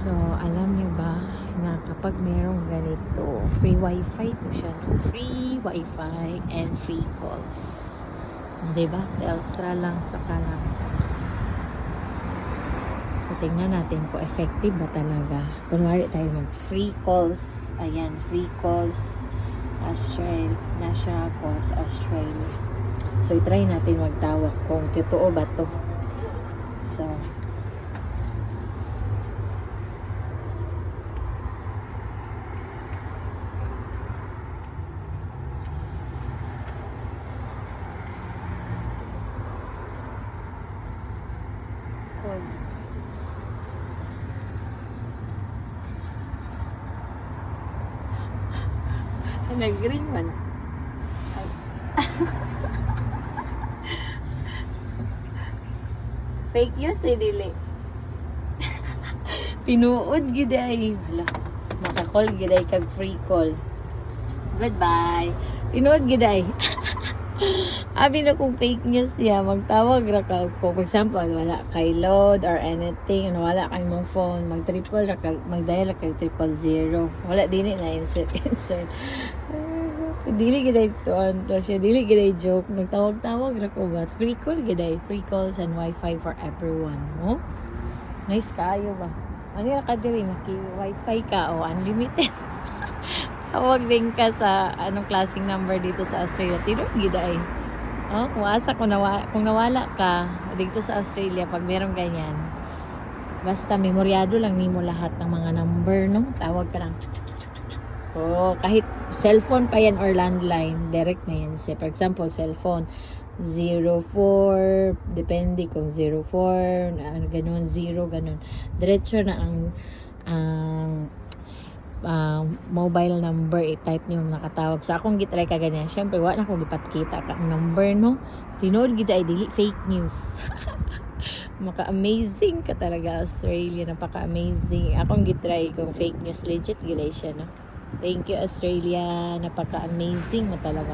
So, alam niyo ba na kapag merong ganito, free wifi to siya, no? Free wifi and free calls. Diba? Telstra lang, saka lang. So, tingnan natin kung effective ba talaga. Kunwari tayo mag-free calls. Ayan, free calls Australia, national calls Australia. So, i-try natin magtawag kung totoo ba to. So, call. Nag-ring man. Fake news eh, dili. Tinuod gid ay. Hala, maka-call gid ay kag free call. Goodbye. Tinuod gid ay. Abi na kung fake news ya, magtawag ra ka ko. For example, wala kay load or anything, wala kay mong phone, mag-triple ra ka, mag-dial ra kay 000. Wala dili na insert. Dili gid ay to siya, dili gid ay joke. Nagtawag-tawag ra ko ba? Free call gid ay, free calls and wifi for everyone. Oh? Nice kayo ba? Ano ra ka diri maki-wifi ka o unlimited? Tawag din ka sa anong klaseng number dito sa Australia. Tino gid ay. Oh, kung nawala ka dito sa Australia pag merong ganyan. Basta memoryado lang nimo lahat ng mga number, no? Tawag ka lang. Oh, kahit cellphone pa yan or landline, direct na yan. For example, cellphone 04, depende kung 04, ganun, 0, ganun. Diretso na ang mobile number, i-type niyo nakatawag. Sa akong gitry ka ganyan. Syempre, wala na akong ipatkita ka ang number, no? Tinood gid ay dili fake news. Maka-amazing ka talaga, Australia. Napaka-amazing. Akong gitry kung fake news, legit gid ay siya, no? Thank you, Australia. Napaka-amazing mo talaga.